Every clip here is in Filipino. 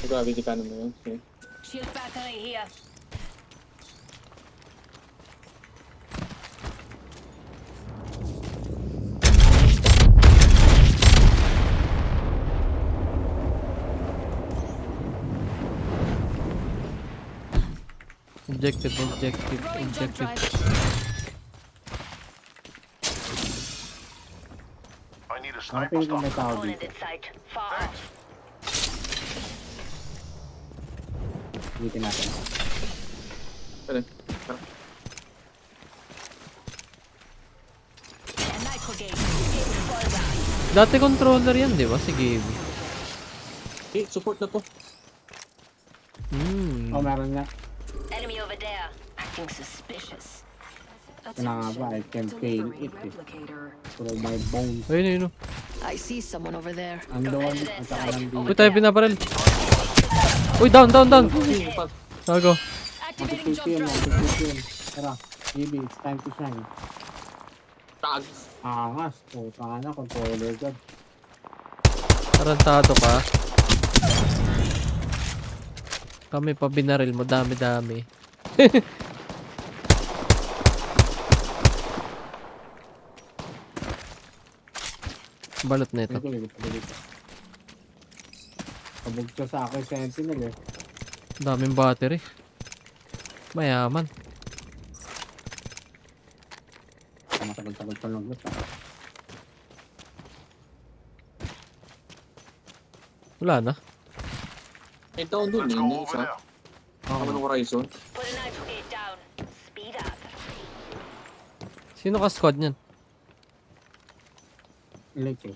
Gravity cannon na yun. Okay. Shield battery here. Objective. Throwing jump drive. I need a Nakapin sniper kung may tao Opponent dito. in sight. Far off. Ulitin natin. Pwede. Tara. And nitro gauge. Fall down. Dati controller yan, di ba? Si Gabe. Eh, support na to. Oh, meron nga. Enemy over there. Acting suspicious. Ito na nga ba, I can feel it eh. Pero my bones. Ayun. I see someone over there. Andoon, at saka nandito. Uy, tayo pinaparel. Uy, down. Gago. Activating jump Mag-15, drive. mag-15. Tara, baby, it's time to shine. Tag. Angas, puta na, controller god. Tarantado ka. Kami pa binaril mo, dami-dami. Balot na ito. Dito. Pabugto sa akin sentinel eh. Daming battery. Mayaman. Matagal-tagal pa lang ito. Wala na. May down dun Let's eh. go Yung over isa. there. Kama ng horizon. Put a nitro gauge down. Speed up. Sino ka squad niyan? Leche.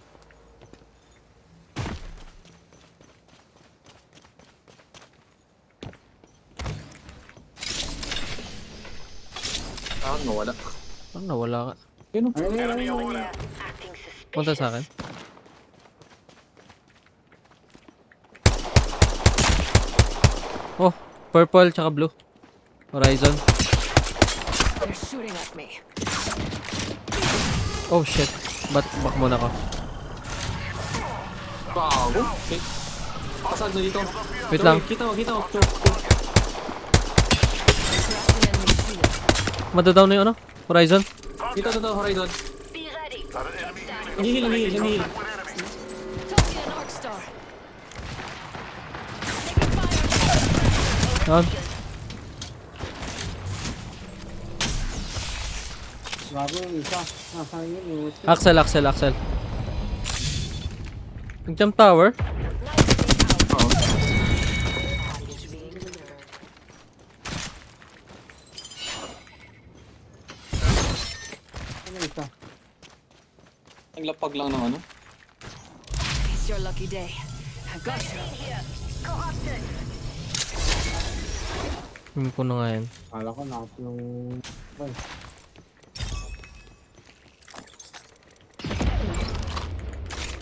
Ah, nawala. Parang nawala ka. Yun o. Enemy over there. Acting suspicious. Punta sa akin. Oh, purple tsaka blue. Horizon. They're shooting at me. Oh shit. Back muna ko. Bago. Okay. Pasag na dito. Wait lang. Kita mo. Cracking enemy shield. Madadown na yung ano? Horizon. Kita na to, horizon. Be ready. Got an enemy. Hihil. Tossing an arc star. Down. Bago yung isa. Nasaan yun eh. Axel. Nag-jump tower. Oo. Ano yung isa? Ang lapag lang ng ano. It's your lucky day. I got you. Hindi ko na nga yan. Kala ko nakap yung... Ay,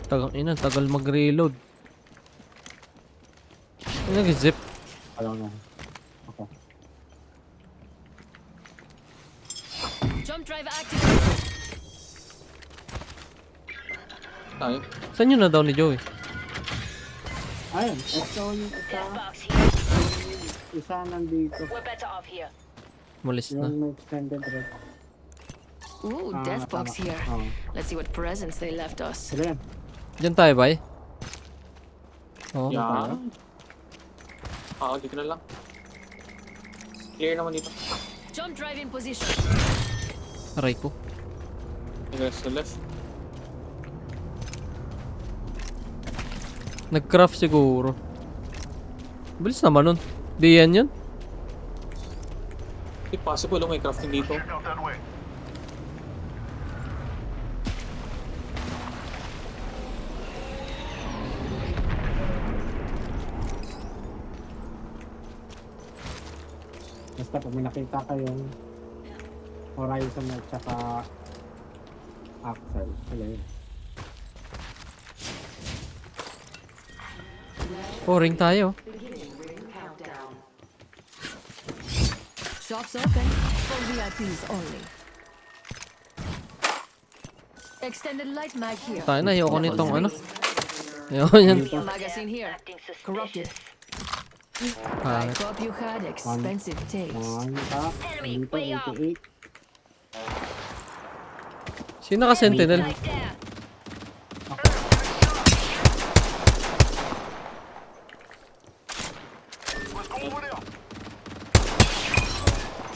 Tagal mag-reload. Nag-zip. alam na. Ako. Jump drive activated. Tayo. Saan yun na daw ni Joey? Ayun, ito yung isa. Death box here. Isa nandito. We're better off here. Malis na. Yung may extended red. Ooh, Ah, death box tama. here. Oo. Let's see what presents they left us. Sila yan. Diyan tayo, bay? Oo. Yan. Di ko na lang. Clear naman dito. Jump drive in position. Aray ko. Rest to left. Nag-craft siguro. Bilis naman nun. Di yan yun? If possible, may crafting dito. Check out that way. Basta pag may nakita kayong Horizon at saka Axel, sila yun. Oh, ring tayo. Shops open for VIPs only. Extended light mag here. Tayo na, ayoko nitong ano. Ayoko yan. Magazine here. Corrupted. I Pangit. hope you had expensive taste. One tap. Dito, 88. Sino ka sentinel? Right there. Let's go over there.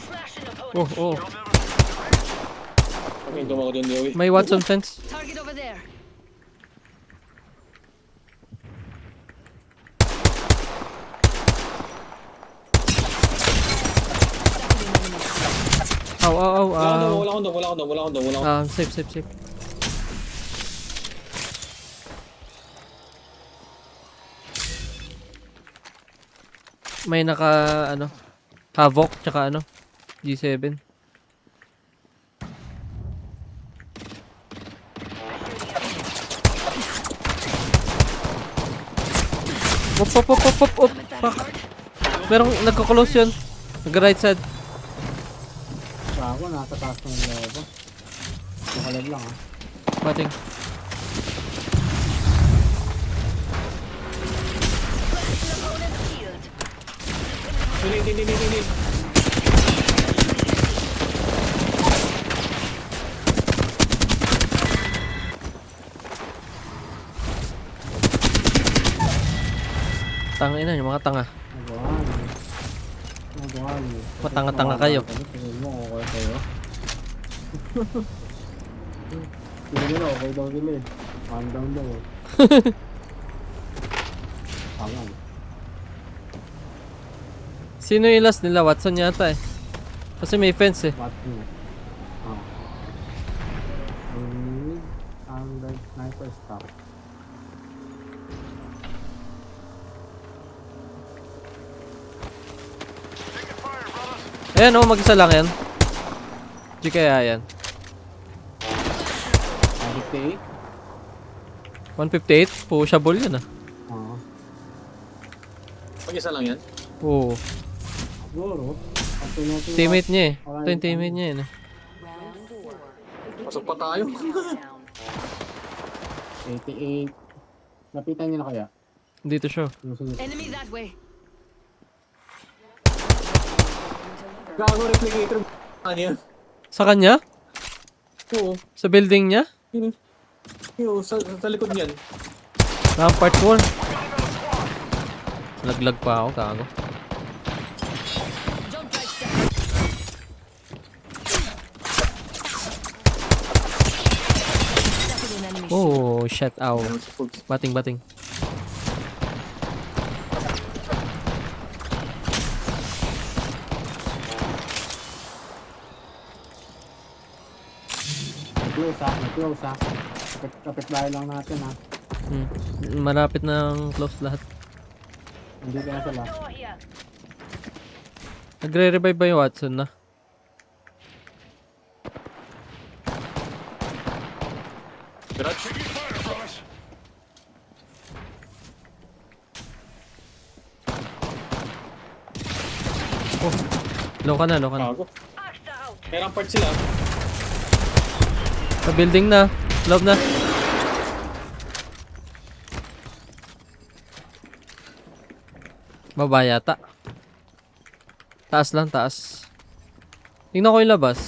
Smashing opponent. Oh, oh. Okay, dumago din Joey. May Watson fence. Target over there. Aw, aw, aw, Wala aw. akong dong. Safe, safe, safe. May naka, ano, Havoc, tsaka ano, G7. Op, op, op, op, op, op. Fuck. Merong nagko-close yun. Nag-right side. Bago, nasa taas ng lobo. Nakalag lang ah. Bating. Hindi. Tangina yung mga tanga. Nagawa niyo. Matanga-tanga kayo. Tingin mo, okay kayo. Tingin nila, okay daw sila eh. Calm down daw eh. Tangan. Sino yung last nila? Watson yata eh. Kasi may fence eh. What mo? Ah. Ang sniper stop. Taking fire, brothers. Ayan oh, mag-isa lang yan. Di kaya yan. 58? 158? Pushable yun ah. Ah. Pag-isa lang yan. Oo. Siguro. After natin Teammate niya eh. Ito yung teammate niya yun eh. Pasok pa tayo. 88. Lapitan niyo na kaya. Dito siya. Yung sunod. Enemy that way. Gago replicator. Ano yan? Sa kanya? Oo. Sa building niya? Yo, sa likod niyan. Rampart wall. Laglag pa ako, kago. Don't try to an enemy. Oh, shit. Ow. Bating, bating. Close ah. Kapit bahay lang natin ah. Malapit ng close lahat. Hindi ka na sila. Nagre-revive ba yung Watson na? Garage. Taking fire, brothers. Low ka na, low ka na. Gago. May rampart sila. Sa building na. Loob na. Baba yata. Taas lang, taas. Tingnan ko yung labas.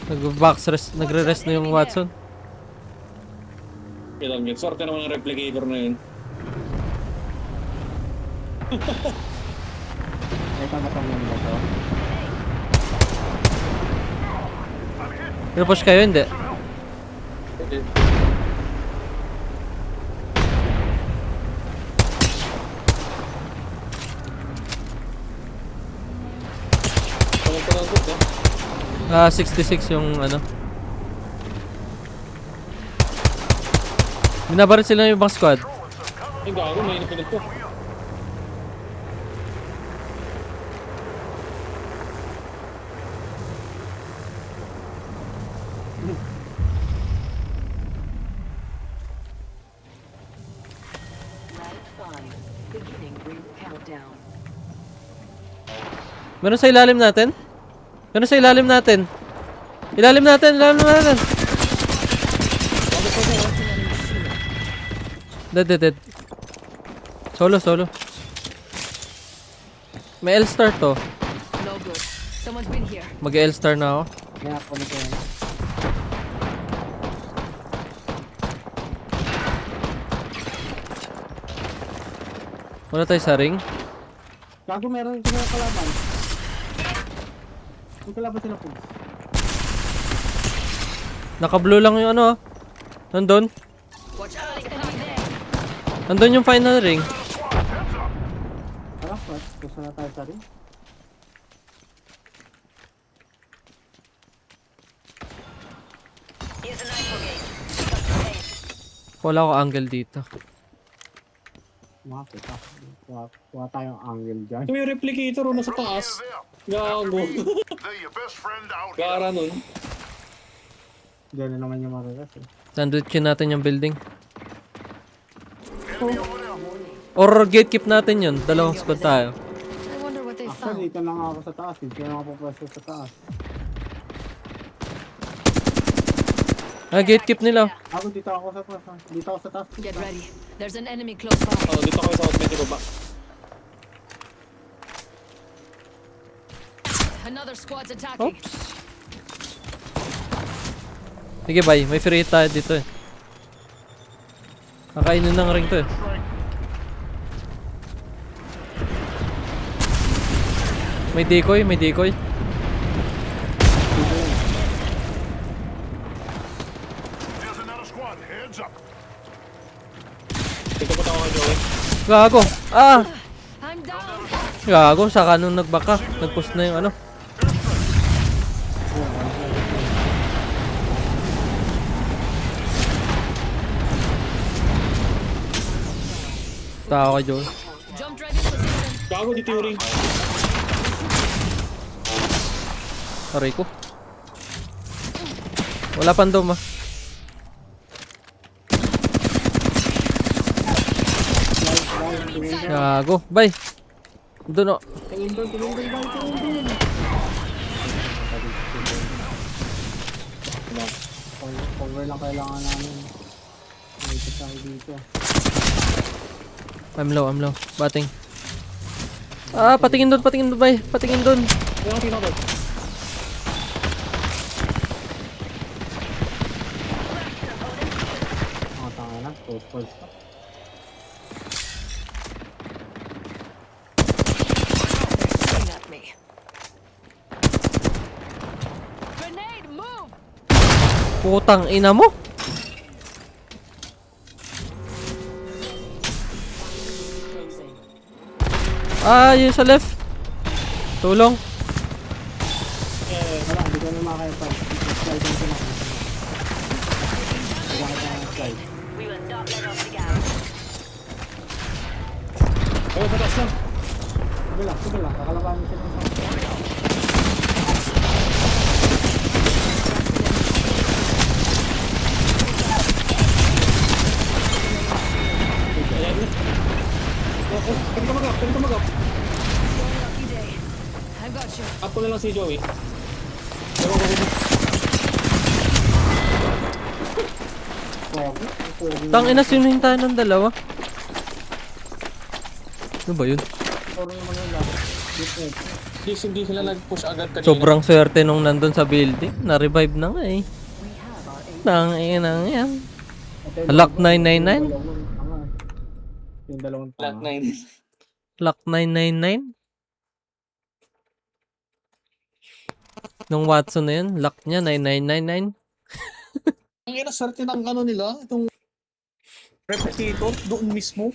Nag-box rest, nagre-rest na yung Watson. Kailan yun. Sorte naman ng replicator na yun. Ito na itong number to. Pinupush kayo, hindi? Pwede. Tanong ko, no? 66 yung ano. Binabarit sila yung ibang squad. Ay, gago. May inipinit ko. Meron sa ilalim natin? Meron sa ilalim natin? Ilalim natin, ilalim natin! Dead. Solo. May L-star to. No good. Someone's been here. Mag-L-star na ako. Kaya ako nito yan. Wala tayo sa ring. Gago meron sila kalaban. May kalaban sila po. Naka-blue lang yung ano ah. Nandun. Watch out. Enemy there. Nandun yung final ring. Tara, pusa na tayo sa rin. Wala ako angle dito. Mga puta. Kuha tayong angle dyan. May replicator na sa taas. Gago. They're your best friend out here. Gara nun. Diyan na naman yung mariras eh. Sandwichin natin yung building. Enemy over there. Or gatekeep natin yun. Dalawang squad tayo. I wonder what they Actually, found. dito lang ako sa taas. Dito lang ako pwesto sa taas. Gatekeep nila. Ako dito ako sa taas. Dito ako sa taas. Get ready. There's an enemy close by. Oh, dito kami sa outlet baba. Another squad's attacking. Oops. Sige bye, may free hit tayo dito eh. Kakainin ng ring to eh. May decoy. There's another squad. Heads up. Dito pa tayo kay Joey. Gago! Ah! I'm down. Gago, saka nung nagbaka, nag-push na yung ano. Tao ka, Joel. Jump right in position. Gago, dito yung ring. Aray ko. Wala pang dome ah. Gago. Bye. Doon o. Tingin doon. Cover lang kailangan namin. Dito tayo dito. I'm low. Bating. Ah, patingin doon, bye. Patingin doon. Yan ang tinapay. Mga tanga na. Close calls na. Shooting at me. Grenade, move! Putang ina mo. Ah, yun sa left. Tulong. Wala, hindi ko na makakaya. Slide lang sila. Kailangan tayo ng slide. Oh, patas lang. Sige lang. Kakalabanin siya dito. Ayan na. Pwede ka mag-up. Your lucky day. I've got you. Up ko na lang si Joey. Pogi. Tang ina, sinuhin tayo ng dalawa. Ano ba yun? Puro naman yun lang. Different. Hindi sila nag-push agad kanina. Sobrang swerte nung nandun sa building. Na-revive na nga eh. Tang ina yan. Lock 999? Yung dalawang Black tanga. 9. Lock 999? Nung Watson na yun, lock niya 9999. Ang ina, swerte ng ano nila. Itong replicator doon mismo.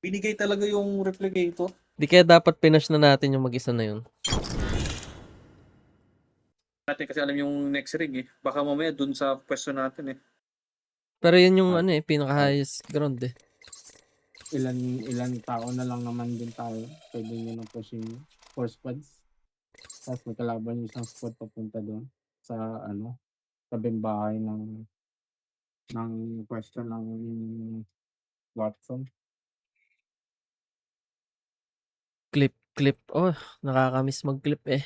Binigay talaga yung replicator. Di kaya dapat pinush na natin yung mag-isa na yun. Natin kasi alam yung next ring eh. Baka mamaya dun sa pwesto natin eh. Pero yun yung ano eh, pinaka-highest ground eh. Ilan tao na lang naman din tayo. Pwede nyo na pushing 4 squads. Tapos may kalaban yung isang squad papunta doon sa ano, tabing bahay ng pwesto ng Watson. Clip. Oh, nakakamiss mag-clip eh.